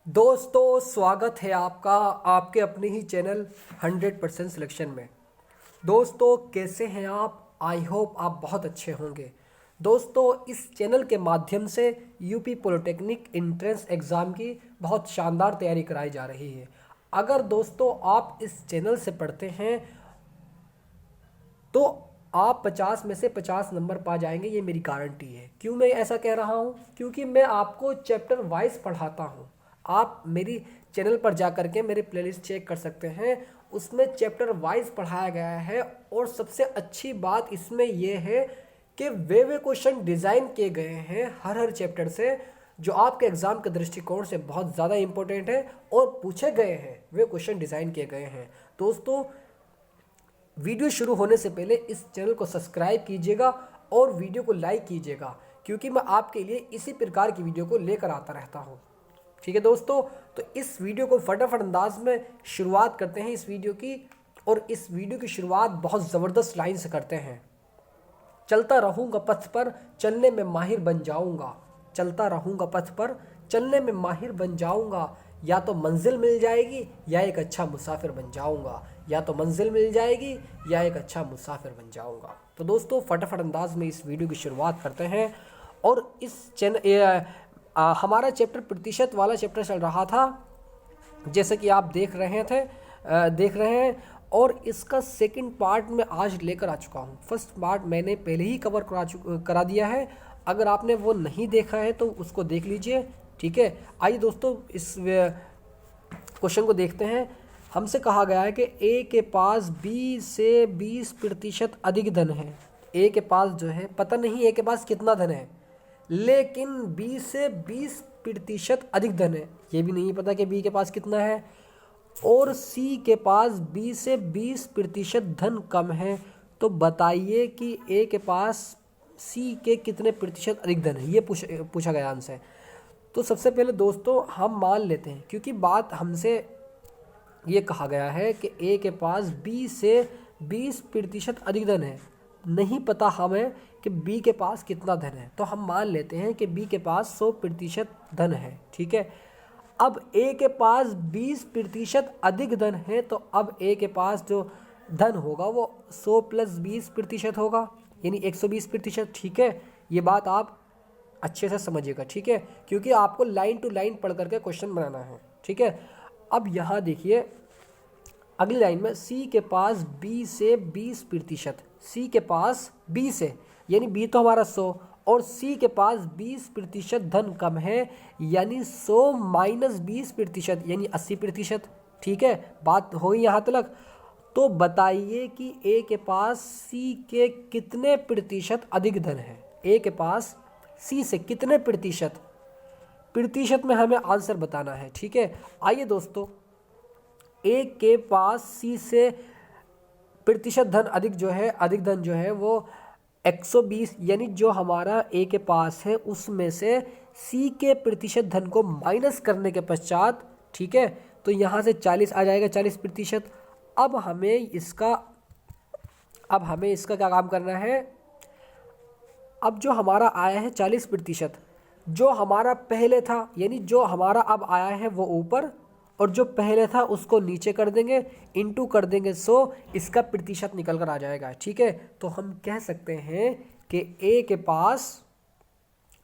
दोस्तों स्वागत है आपका आपके अपने ही चैनल 100% सिलेक्शन में। दोस्तों कैसे हैं आप? आई होप आप बहुत अच्छे होंगे। दोस्तों इस चैनल के माध्यम से यूपी पॉलिटेक्निक एंट्रेंस एग्ज़ाम की बहुत शानदार तैयारी कराई जा रही है। अगर दोस्तों आप इस चैनल से पढ़ते हैं तो आप 50 में से 50 नंबर पा जाएंगे, ये मेरी गारंटी है। क्यों मैं ऐसा कह रहा हूँ? क्योंकि मैं आपको चैप्टर वाइज पढ़ाता हूँ। आप मेरी चैनल पर जा कर के मेरे प्लेलिस्ट चेक कर सकते हैं, उसमें चैप्टर वाइज पढ़ाया गया है। और सबसे अच्छी बात इसमें यह है कि वे क्वेश्चन डिज़ाइन किए गए हैं हर चैप्टर से, जो आपके एग्ज़ाम के दृष्टिकोण से बहुत ज़्यादा इंपॉर्टेंट है और पूछे गए हैं। वे क्वेश्चन डिज़ाइन किए गए हैं। दोस्तों वीडियो शुरू होने से पहले इस चैनल को सब्सक्राइब कीजिएगा और वीडियो को लाइक कीजिएगा, क्योंकि मैं आपके लिए इसी प्रकार की वीडियो को लेकर आता रहता हूँ। ठीक है दोस्तों, तो इस वीडियो को फटाफट अंदाज में शुरुआत करते हैं इस वीडियो की। और इस वीडियो की शुरुआत बहुत ज़बरदस्त लाइन से करते हैं। चलता रहूँगा पथ पर चलने में माहिर बन जाऊँगा। चलता रहूँगा पथ पर चलने में माहिर बन जाऊँगा। या तो मंजिल मिल जाएगी या एक अच्छा मुसाफिर बन जाऊँगा। या तो मंजिल मिल जाएगी या एक अच्छा मुसाफिर बन जाऊँगा। तो दोस्तों फटाफट अंदाज में इस वीडियो की शुरुआत करते हैं। और इस हमारा चैप्टर प्रतिशत वाला चैप्टर चल रहा था, जैसे कि आप देख रहे हैं। और इसका सेकंड पार्ट मैं आज लेकर आ चुका हूँ। फर्स्ट पार्ट मैंने पहले ही कवर करा दिया है। अगर आपने वो नहीं देखा है तो उसको देख लीजिए। ठीक है, आइए दोस्तों इस क्वेश्चन को देखते हैं। हमसे कहा गया है कि ए के पास बी से 20% अधिक धन है। ए के पास जो है, पता नहीं ए के पास कितना धन है, लेकिन बी से 20% अधिक धन है। ये भी नहीं पता कि बी के पास कितना है। और सी के पास बी से 20% धन कम है। तो बताइए कि ए के पास सी के कितने प्रतिशत अधिक धन है, ये पूछा गया आंसर। तो सबसे पहले दोस्तों हम मान लेते हैं, क्योंकि बात हमसे ये कहा गया है कि ए के पास बी से 20% अधिक धन है। नहीं पता हमें कि बी के पास कितना धन है, तो हम मान लेते हैं कि बी के पास 100% धन है। ठीक है, अब ए के पास 20% अधिक धन है, तो अब ए के पास जो धन होगा वो 100 + 20% होगा, यानी 120%। ठीक है, ये बात आप अच्छे से समझिएगा। ठीक है, क्योंकि आपको लाइन टू लाइन पढ़ करके क्वेश्चन बनाना है। ठीक है, अब यहाँ देखिए अगली लाइन में सी के पास बी से 20%। सी के पास बी से, यानी बी तो हमारा 100 और सी के पास 20% धन कम है, यानी 100 - 20% यानी 80%। ठीक है, बात हुई यहाँ तक। तो बताइए कि ए के पास सी के कितने प्रतिशत अधिक धन है। ए के पास सी से कितने प्रतिशत में हमें आंसर बताना है। ठीक है, आइए दोस्तों, ए के पास सी से प्रतिशत धन अधिक धन जो है वो 120, यानी जो हमारा ए के पास है उसमें से सी के प्रतिशत धन को माइनस करने के पश्चात, ठीक है, तो यहाँ से 40 आ जाएगा, 40%। अब हमें इसका क्या काम करना है। अब जो हमारा आया है 40%, जो हमारा पहले था, यानी जो हमारा अब आया है वो ऊपर और जो पहले था उसको नीचे कर देंगे, इंटू कर देंगे 100, इसका प्रतिशत निकल कर आ जाएगा। ठीक है, तो हम कह सकते हैं कि ए के पास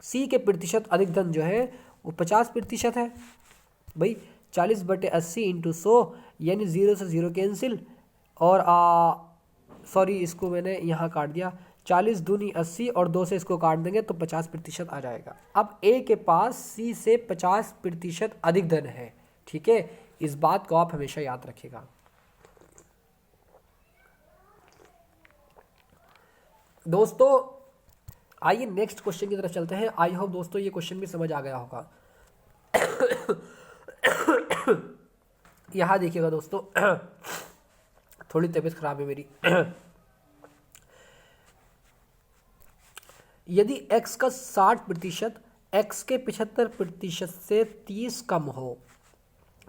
सी के प्रतिशत अधिक धन जो है वो 50% है। भाई 40/80 × 100, यानी 0 से 0 कैंसिल। और सॉरी, इसको मैंने यहाँ काट दिया, 40 दूनी 80 और 2 से इसको काट देंगे तो 50% आ जाएगा। अब ए के पास सी से 50% अधिक धन है। ठीक है, इस बात को आप हमेशा याद रखिएगा। दोस्तों आइए नेक्स्ट क्वेश्चन की तरफ चलते हैं। आई होप दोस्तों ये क्वेश्चन भी समझ आ गया होगा। यहां देखिएगा दोस्तों, थोड़ी तबीयत खराब है मेरी। यदि x का 60%, x के 75% से 30 कम हो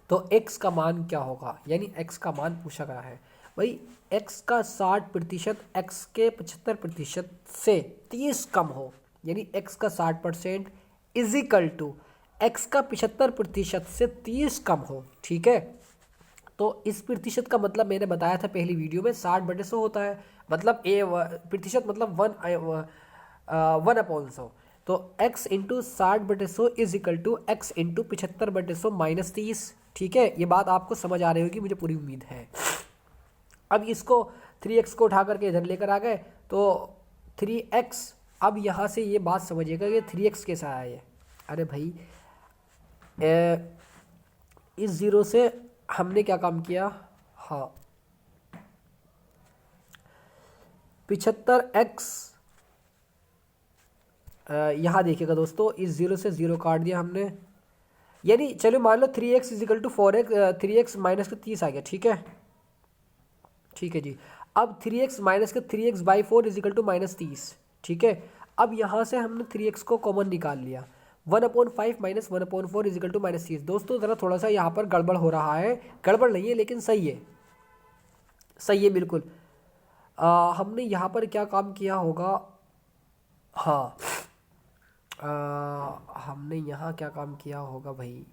तो x का मान क्या होगा, यानी x का मान पूछा गया है। भाई x का 60% x के 75% से 30 कम हो, यानी x का 60% इज इक्वल टू x का 75% से 30 कम हो, ठीक है। तो इस प्रतिशत का मतलब मैंने बताया था पहली वीडियो में, 60/100 होता है, मतलब प्रतिशत मतलब 1/100। तो x into 60/100 is equal to x into 75/100 minus 30, ठीक है। ये बात आपको समझ आ रही होगी, मुझे पूरी उम्मीद है। अब इसको 3x को उठा करके इधर लेकर आ गए, तो 3x, अब यहाँ से ये बात समझिएगा कि 3x कैसा आया ये। अरे भाई इस ज़ीरो से हमने क्या काम किया, हाँ 75x, यहाँ देखिएगा दोस्तों, इस ज़ीरो से ज़ीरो काट दिया हमने, यानी चलो मान लो 3x is equal to 4x, 3x minus के 30 आ गया, ठीक है, ठीक है जी। अब 3x माइनस के 3x/4 इज इक्वल टू -30, ठीक है। अब यहाँ से हमने 3x को कॉमन निकाल लिया, 1/5 माइनस 1/4 इज इक्वल टू -30। दोस्तों ज़रा थोड़ा सा यहाँ पर गड़बड़ हो रहा है, गड़बड़ नहीं है लेकिन सही है, सही है बिल्कुल। हमने यहाँ पर क्या काम किया होगा, हाँ हमने यहाँ क्या काम किया होगा भाई।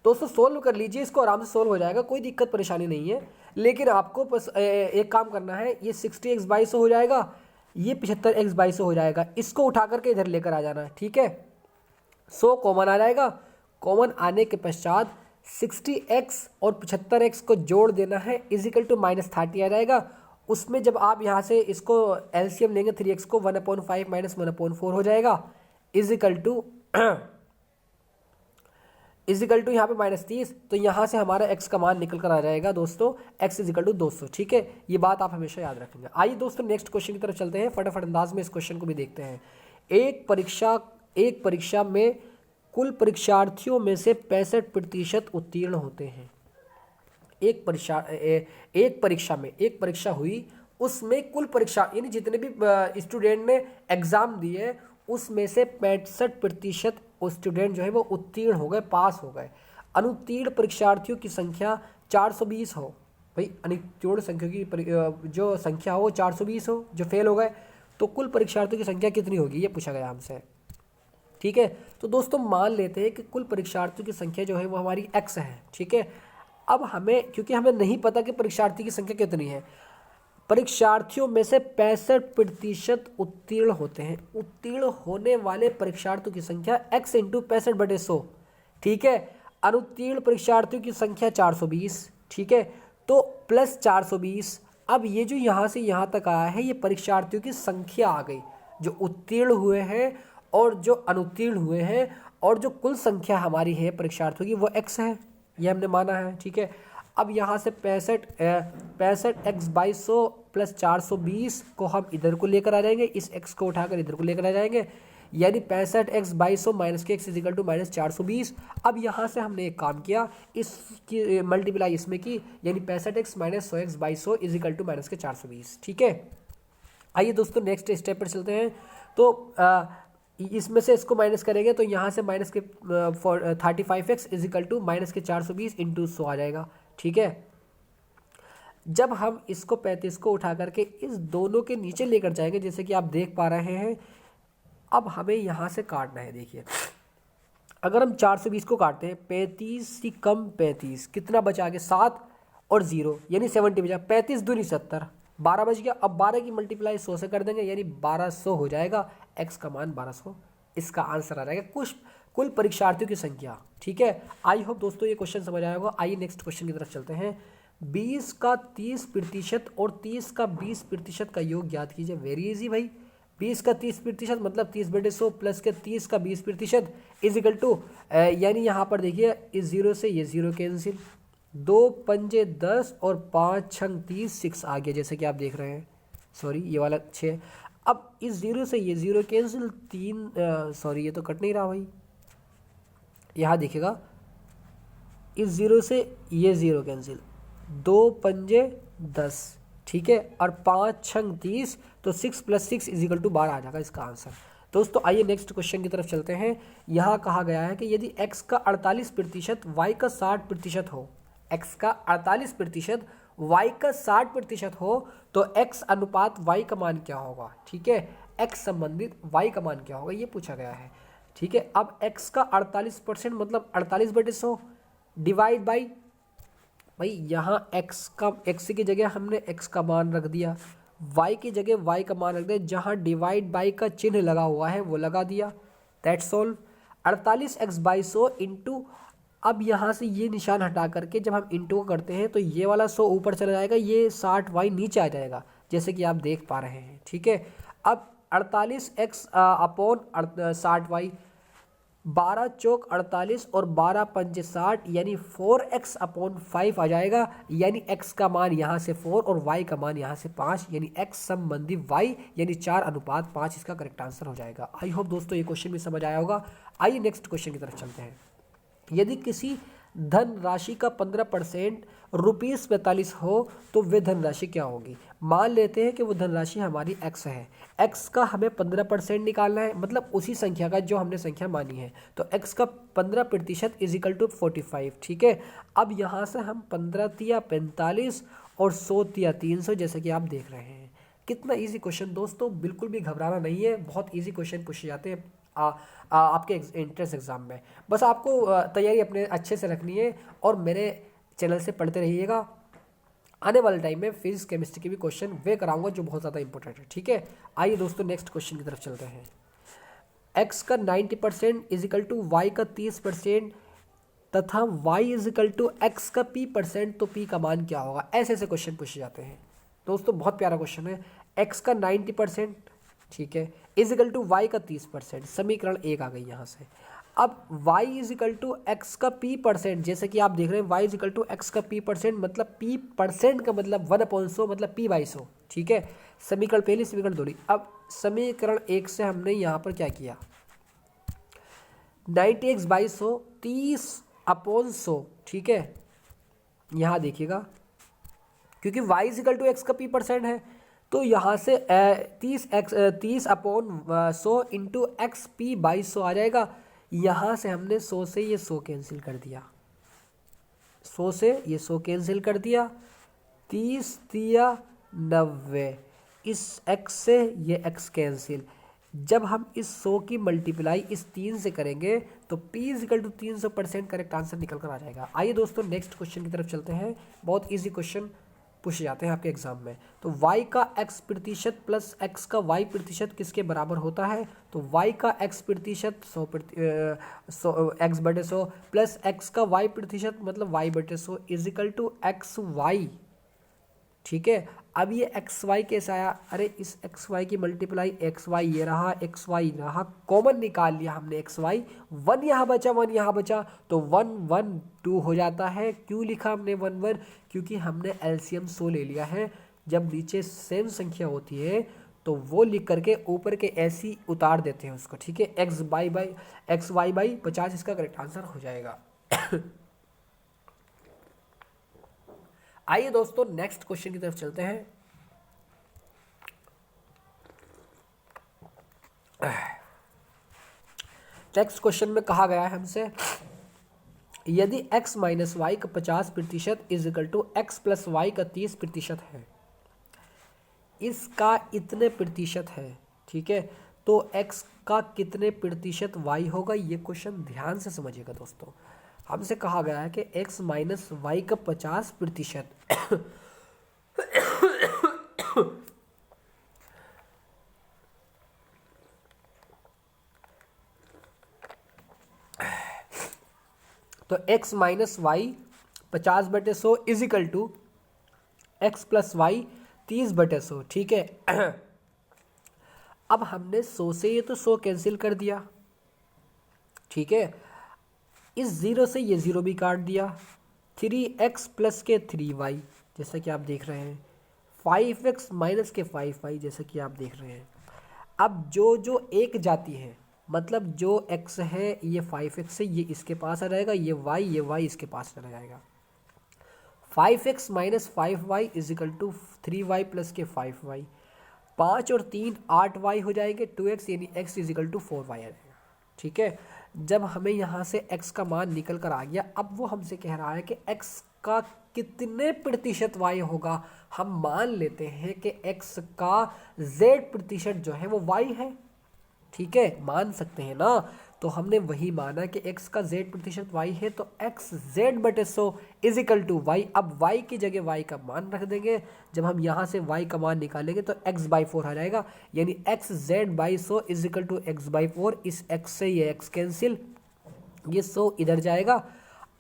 दोस्तों सोल्व कर लीजिए इसको, आराम से सोल्व हो जाएगा, कोई दिक्कत परेशानी नहीं है। लेकिन आपको बस एक काम करना है, ये 60x/100 हो जाएगा, ये 75x/100 हो जाएगा, इसको उठा करके इधर लेकर आ जाना है, ठीक है। 100 कॉमन आ जाएगा, कॉमन आने के पश्चात 60x और 75x को जोड़ देना है, इज इक्वल टू -30 आ जाएगा। उसमें जब आप यहाँ से इसको एलसीएम लेंगे 3x को, 1/5 माइनस 1/4 हो जाएगा, इज इक्वल टू यहाँ पे -30। तो यहाँ से हमारा x का मान निकल कर आ जाएगा दोस्तों, x इज इक्वल टू 200, ठीक है। ये बात आप हमेशा याद रखेंगे। आइए दोस्तों नेक्स्ट क्वेश्चन की तरफ चलते हैं, फटाफट अंदाज में इस क्वेश्चन को भी देखते हैं। एक परीक्षा में कुल परीक्षार्थियों में से 65% उत्तीर्ण होते हैं। एक परीक्षा हुई, उसमें कुल परीक्षा यानी जितने भी स्टूडेंट ने एग्जाम दिए, उसमें से 65% स्टूडेंट जो है वो उत्तीर्ण हो गए, पास हो गए। अनुत्तीर्ण परीक्षार्थियों की संख्या 420 हो, भाई अनुत्तीर्ण संख्या की जो संख्या हो 420 हो, जो फेल हो गए, तो कुल परीक्षार्थियों की संख्या कितनी होगी, ये पूछा गया हमसे, ठीक है। तो दोस्तों मान लेते हैं कि कुल परीक्षार्थियों की संख्या जो है वो हमारी x है, ठीक है। अब हमें, क्योंकि हमें नहीं पता कि परीक्षार्थी की संख्या कितनी है, परीक्षार्थियों में से 65% उत्तीर्ण होते हैं। उत्तीर्ण होने वाले परीक्षार्थियों की संख्या x इंटू 65/100, ठीक है। अनुत्तीर्ण परीक्षार्थियों की संख्या 420, ठीक है, तो प्लस 420। अब ये जो यहाँ से यहाँ तक आया है, ये परीक्षार्थियों की संख्या आ गई, जो उत्तीर्ण हुए हैं और जो अनुत्तीर्ण हुए हैं, और जो कुल संख्या हमारी है परीक्षार्थियों की वो x है, ये हमने माना है, ठीक है। अब यहाँ से 65x/100 प्लस 420 को हम इधर को लेकर आ जाएंगे, इस x को उठाकर इधर को लेकर आ जाएंगे, यानी 65x/100 माइनस के x इज इक्वल टू -420। अब यहाँ से हमने एक काम किया, इसकी मल्टीप्लाई इसमें की, यानी 65x minus 100x/100 is equal to minus के 420, ठीक है। आइए दोस्तों नेक्स्ट स्टेप पर चलते हैं। तो इसमें से इसको माइनस करेंगे तो यहाँ से माइनस के 35x is equal to minus के 420 इंटू 100 आ जाएगा, ठीक है। जब हम इसको 35 को उठा करके इस दोनों के नीचे लेकर जाएंगे, जैसे कि आप देख पा रहे हैं, अब हमें यहाँ से काटना है। देखिए अगर हम 420 को काटते हैं, 35 से कम 35 कितना बचा आगे, 7 और 0 यानी 70 बचा, 35 दूनी 70, 12 बच गया। अब 12 की मल्टीप्लाई 100 से कर देंगे, यानी 1200 हो जाएगा, x का मान 1200, इसका आंसर आ जाएगा कुल परीक्षार्थियों की संख्या, ठीक है। आई होप दोस्तों ये क्वेश्चन समझ आया होगा। आइए नेक्स्ट क्वेश्चन की तरफ चलते हैं। 20 का 30% और 30 का 20% का योग ज्ञात कीजिए। वेरी इजी भाई, 20 का 30% मतलब 30/100 प्लस के 30 का 20% इज इक्वल टू, यानी यहाँ पर देखिए इस 0 से ये 0 कैंसिल, 2 पंजे 10 और 5 छंग 30, 6 आ गया, जैसे कि आप देख रहे हैं, सॉरी ये वाला 6। अब इस 0 से ये 0 कैंसिल, 3 सॉरी ये तो कट नहीं रहा भाई, यहाँ देखिएगा इस 0 से ये 0 कैंसिल, 2 पंजे 10, ठीक है, और 5 छंग 30, तो 6 + 6 इज इक्वल टू 12 आ जाएगा इसका आंसर। दोस्तों आइए नेक्स्ट क्वेश्चन की तरफ चलते हैं। यहाँ कहा गया है कि यदि x का 48% y का 60% हो, x का 48% y का 60% हो, तो x अनुपात y का मान क्या होगा, ठीक है। x संबंधित y का मान क्या होगा, ये पूछा गया है। ठीक है। अब x का 48% मतलब 48/100 डिवाइड बाई, भाई यहाँ x की जगह हमने x का मान रख दिया, y की जगह y का मान रख दिया, जहाँ डिवाइड बाई का चिन्ह लगा हुआ है वो लगा दिया, दैट्स ऑल। 48x/100 इंटू, अब यहाँ से ये निशान हटा करके जब हम इंटू करते हैं तो ये वाला 100 ऊपर चला जाएगा, ये 60y नीचे आ जाएगा, जैसे कि आप देख पा रहे हैं, ठीक है। अब 48x अपॉन 60y, 12 चौक 48 और 12 पंजे 60, यानी 4x अपॉन 5 आ जाएगा, यानी x का मान यहाँ से 4 और y का मान यहाँ से 5, यानी x संबंधी y यानी 4:5 इसका करेक्ट आंसर हो जाएगा। आई होप दोस्तों ये क्वेश्चन भी समझ आया होगा। आइए नेक्स्ट क्वेश्चन की तरफ चलते हैं। यदि किसी धन राशि का 15% ₹45 हो तो वे धनराशि क्या होगी। मान लेते हैं कि वो धनराशि हमारी x है, x का हमें 15% निकालना है, मतलब उसी संख्या का जो हमने संख्या मानी है, तो x का 15% = 45, ठीक है। अब यहाँ से हम 15 तिया 45 और 100 तिया 300, जैसे कि आप देख रहे हैं। कितना इजी क्वेश्चन दोस्तों, बिल्कुल भी घबराना नहीं है, बहुत इजी क्वेश्चन पूछे जाते हैं आपके एंट्रेंस एग्ज़ाम में। बस आपको तैयारी अपने अच्छे से रखनी है और मेरे चैनल से पढ़ते रहिएगा। आने वाले टाइम में फिजिक्स केमिस्ट्री के भी क्वेश्चन वे कराऊंगा जो बहुत ज़्यादा इंपॉर्टेंट है, ठीक है। आइए दोस्तों नेक्स्ट क्वेश्चन की तरफ चलते हैं। x का 90% = y का 30% तथा y = x का p%, तो p का मान क्या होगा। ऐसे ऐसे क्वेश्चन पूछे जाते हैं दोस्तों, बहुत प्यारा क्वेश्चन है। x का 90%, ठीक है, = y का 30%, समीकरण 1 आ गई यहाँ से। अब y = x का p%, जैसे कि आप देख रहे हैं y = x का p%, मतलब p% का मतलब 1/100 मतलब p/100, ठीक है। समीकरण पहली, समीकरण दूसरी। अब समीकरण 1 से हमने यहाँ पर क्या किया, 90x/100 30/100, ठीक है। यहाँ देखिएगा क्योंकि y = x का p% है, तो यहाँ से 30/100 इंटू एक्स p/100 आ जाएगा। यहाँ से हमने 100 से ये 100 कैंसिल कर दिया, 100 से ये 100 कैंसिल कर दिया, 30 तिया 90, इस x से ये x कैंसिल। जब हम इस 100 की मल्टीप्लाई इस 3 से करेंगे तो p = 300% करेक्ट आंसर निकल कर आ जाएगा। आइए दोस्तों नेक्स्ट क्वेश्चन की तरफ चलते हैं। बहुत इजी क्वेश्चन पूछे जाते हैं आपके एग्जाम में। तो y का x% प्लस x का y% किसके बराबर होता है। तो y का x% 100x/100 प्लस x का y% मतलब y/100 = xy, ठीक है। अब ये xy कैसे आया, अरे इस xy की मल्टीप्लाई xy ये रहा, xy रहा, कॉमन निकाल लिया हमने xy, 1 यहाँ बचा 1 यहाँ बचा, तो 1 1 2 हो जाता है। क्यों लिखा हमने 1 1, क्योंकि हमने एलसीएम 100 ले लिया है। जब नीचे सेम संख्या होती है तो वो लिख करके ऊपर के ऐसी उतार देते हैं उसको, ठीक है। xy/50 इसका करेक्ट आंसर हो जाएगा। आइए दोस्तों नेक्स्ट क्वेश्चन की तरफ चलते हैं। नेक्स्ट क्वेश्चन में कहा गया है हमसे, यदि x - y का 50% = x + y का 30% है, इसका इतने प्रतिशत है, ठीक है, तो x का कितने प्रतिशत y होगा। ये क्वेश्चन ध्यान से समझिएगा दोस्तों। हमसे कहा गया है कि x - y का 50% तो x - y 50/100 = x + y 30/100, ठीक है। अब हमने 100 से ये तो 100 कैंसिल कर दिया, ठीक है। इस 0 से ये 0 भी काट दिया, 3x प्लस के 3y जैसा कि आप देख रहे हैं, 5x माइनस के 5y जैसा कि आप देख रहे हैं। अब जो जो एक जाती है, मतलब जो x है ये 5x है, ये इसके पास आ जाएगा, ये y इसके पास चला जाएगा। 5x minus 5y = 3y plus के 5y, 5 और 3 8y हो जाएंगे, 2x यानी x = 4y आ जाएगा, ठीक है। जब हमें यहाँ से x का मान निकल कर आ गया, अब वो हमसे कह रहा है कि x का कितने प्रतिशत y होगा। हम मान लेते हैं कि x का z% जो है वो y है, ठीक है, मान सकते हैं ना। तो हमने वही माना कि x का z प्रतिशत y है, तो एक्स जेड बटे 100 इज इक्वल टू वाई। अब y की जगह y का मान रख देंगे। जब हम यहाँ से y का मान निकालेंगे तो x/4 आ जाएगा, यानी x z by 100 is equal to x/4। इस x से ये x कैंसिल, ये 100 इधर जाएगा।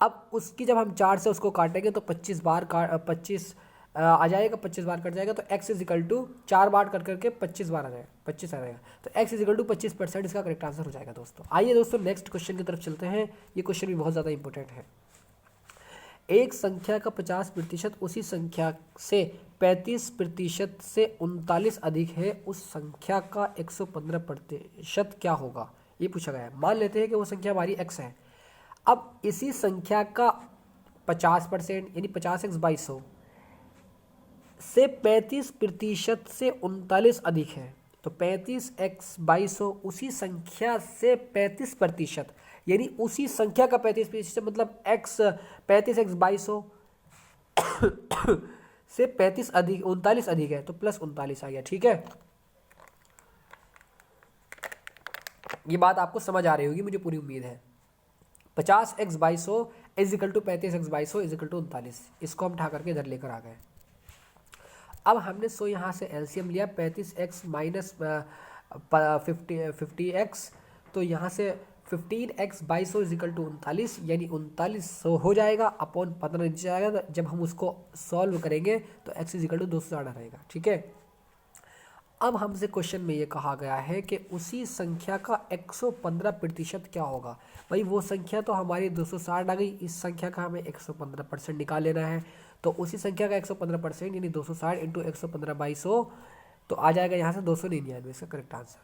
अब उसकी जब हम 4 से उसको काटेंगे तो 25 बार पच्चीस आ जाएगा, 25 बार कट जाएगा, तो x इज इक्वल टू 4 बार कट करके 25 बार आ जाएगा, 25 आ जाएगा, तो x इज इक्वल टू 25% इसका करेक्ट आंसर हो जाएगा दोस्तों। आइए दोस्तों नेक्स्ट क्वेश्चन की तरफ चलते हैं। ये क्वेश्चन भी बहुत ज़्यादा इंपॉर्टेंट है। एक संख्या का 50% उसी संख्या से 35% से 39 अधिक है, उस संख्या का 115% क्या होगा, ये पूछा गया है। मान लेते हैं कि वो संख्या हमारी x है। अब इसी संख्या का 50% यानी 50x/100 से 35% से 39 अधिक है, तो 35x/100 उसी संख्या से 35% यानी उसी संख्या का 35% मतलब x 35x/100 से 39 अधिक है, तो प्लस 39 आ गया। ठीक है, ये बात आपको समझ आ रही होगी, मुझे पूरी उम्मीद है। 50x/100 is equal to 35x/100 is equal to 39। इसको हम उठा करके इधर लेकर आ गए। अब हमने यहाँ से एलसीएम लिया, 35x माइनस 50x, तो यहाँ से 15x/100 इज इक्वल टू 39, यानी 3900 हो जाएगा, अपॉन 15 नीचे आएगा। तो जब हम उसको सॉल्व करेंगे तो x इज इक्वल टू 260 रहेगा। ठीक है, अब हमसे क्वेश्चन में ये कहा गया है कि उसी संख्या का 115% क्या होगा। भाई वो संख्या तो हमारी 260 आ गई, इस संख्या का हमें 115% निकाल लेना है। तो उसी संख्या का 115% यानी 260 इंटू 115/100, तो आ जाएगा यहाँ से 299 इसका करेक्ट आंसर।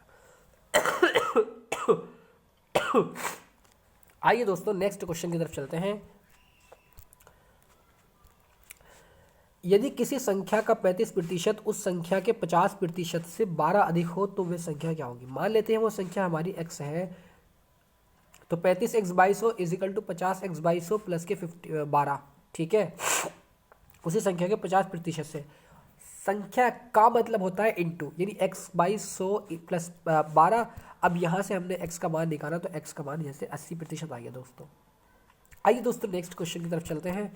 आइए दोस्तों नेक्स्ट क्वेश्चन की तरफ चलते हैं। यदि किसी संख्या का 35% उस संख्या के 50% से 12 अधिक हो तो वह संख्या क्या होगी। मान लेते हैं वो संख्या हमारी x है, तो 35x/100 is equal to 50x/100 plus के 12। ठीक है, उसी संख्या के 50% से, संख्या का मतलब होता है इनटू, यानी x/100 प्लस 12। अब यहाँ से हमने x का मान निकाला, तो x का मान जैसे 80% आ गया दोस्तों। आइए दोस्तों नेक्स्ट क्वेश्चन की तरफ चलते हैं।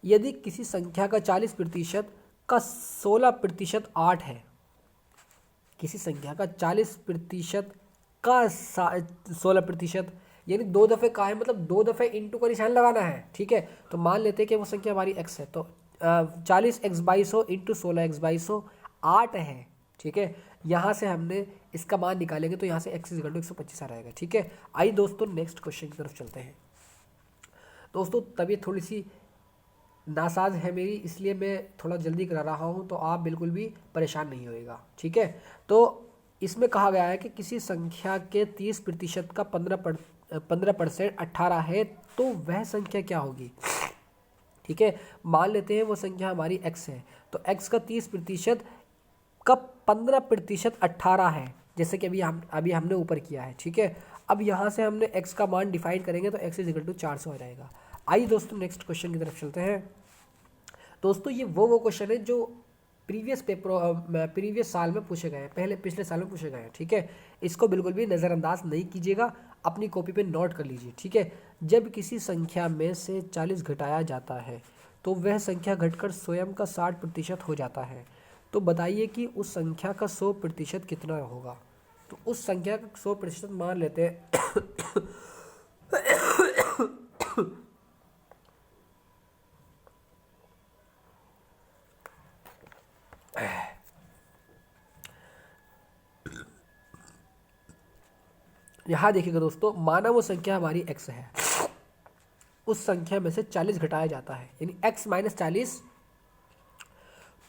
यदि किसी संख्या का 40% का 16% 8 है, किसी संख्या का 40% का 16% यानी 2 दफ़े का है, मतलब 2 दफ़े इंटू का निशान लगाना है। ठीक है, तो मान लेते हैं कि वो संख्या हमारी x है, तो 40x/100 इंटू 16x/100 8 है। ठीक है, यहाँ से हमने इसका मान निकालेंगे तो यहाँ से x इक्वल टू 125 आ रहेगा। ठीक है, आइए दोस्तों नेक्स्ट क्वेश्चन की तरफ चलते हैं। दोस्तों तबीयत थोड़ी सी नासाज है मेरी, इसलिए मैं थोड़ा जल्दी करा रहा हूँ, तो आप बिल्कुल भी परेशान नहीं होएगा। ठीक है, तो इसमें कहा गया है कि किसी संख्या के 30% का 15% 18 है, तो वह संख्या क्या होगी। ठीक है, मान लेते हैं वो संख्या हमारी x है, तो x का 30% का 15% 18 है, जैसे कि अभी हमने ऊपर किया है। ठीक है, अब यहाँ से हमने x का मान डिफाइन करेंगे तो x इज इक्वल टू 400 आ जाएगा। आइए दोस्तों नेक्स्ट क्वेश्चन की तरफ चलते हैं। दोस्तों ये वो क्वेश्चन है जो प्रीवियस साल में पूछे गए हैं, पिछले साल में पूछे गए हैं। ठीक है, इसको बिल्कुल भी नज़रअंदाज नहीं कीजिएगा, अपनी कॉपी पे नोट कर लीजिए। ठीक है, जब किसी संख्या में से 40 घटाया जाता है तो वह संख्या घटकर स्वयं का 60% हो जाता है, तो बताइए कि उस संख्या का 100% कितना होगा। तो उस संख्या का 100% मान लेते हैं यहाँ देखिएगा दोस्तों, माना वो संख्या हमारी x है, उस संख्या में से 40 घटाया जाता है यानी x माइनस 40,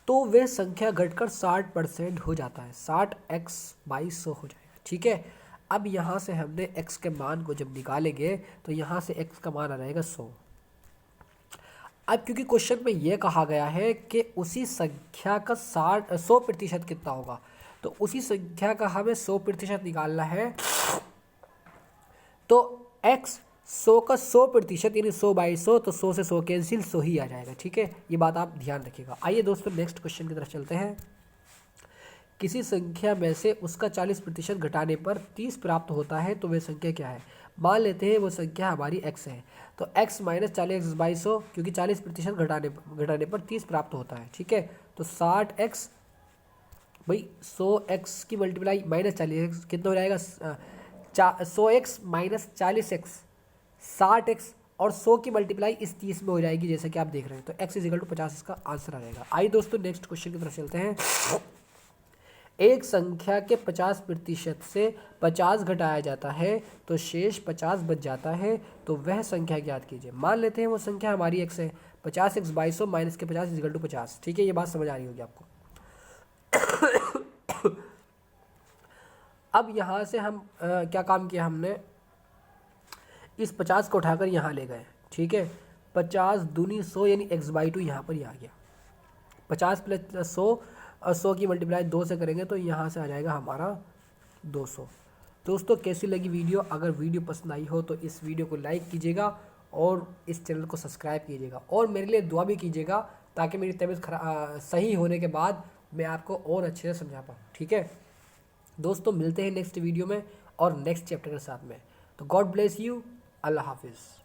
तो वह संख्या घटकर 60% हो जाता है, 60x/100 हो जाएगा। ठीक है, अब यहाँ से हमने x के मान को जब निकालेंगे तो यहाँ से x का मान आ जाएगा 100। अब क्योंकि क्वेश्चन में ये कहा गया है कि उसी संख्या का 100% कितना होगा, तो उसी संख्या का हमें 100% निकालना है, तो x 100 का 100% यानी 100/100, तो 100 से 100 कैंसिल, 100 ही आ जाएगा। ठीक है, ये बात आप ध्यान रखिएगा। आइए दोस्तों नेक्स्ट क्वेश्चन की तरफ चलते हैं। किसी संख्या में से उसका 40% घटाने पर 30 प्राप्त होता है तो वह संख्या क्या है। मान लेते हैं वो संख्या हमारी x है, तो x माइनस 40x/100, क्योंकि 40% घटाने पर 30 प्राप्त होता है। ठीक है, तो 60x भाई 100x की मल्टीप्लाई माइनस 40x कितना हो जाएगा, 100x माइनस 40x 60x, और 100 की मल्टीप्लाई इस 30 में हो जाएगी, जैसा कि आप देख रहे हैं। तो x इजिकल टू 50 इसका आंसर आ जाएगा। आइए दोस्तों नेक्स्ट क्वेश्चन की तरफ चलते हैं। एक संख्या के 50% से 50 घटाया जाता है तो शेष 50 बच जाता है, तो वह संख्या ज्ञात कीजिए। मान लेते हैं वो संख्या हमारी x है, 50x/100 माइनस के 50 इजिकल टू 50। ठीक है, ये बात समझ आ रही होगी आपको। अब यहाँ से हम क्या काम किया हमने, इस 50 को उठाकर यहाँ ले गए। ठीक है, 50 दूनी 100 यानी x/2 यहाँ पर ही आ गया। 50 प्लस 100 और 100 की मल्टीप्लाई 2 से करेंगे तो यहाँ से आ जाएगा हमारा 200। दोस्तों कैसी लगी वीडियो, अगर वीडियो पसंद आई हो तो इस वीडियो को लाइक कीजिएगा और इस चैनल को सब्सक्राइब कीजिएगा, और मेरे लिए दुआ भी कीजिएगा ताकि मेरी तबीयत सही होने के बाद मैं आपको और अच्छे से समझा पाऊँ। ठीक है दोस्तों, मिलते हैं नेक्स्ट वीडियो में और नेक्स्ट चैप्टर के साथ में। तो गॉड ब्लेस यू, अल्लाह हाफिज़।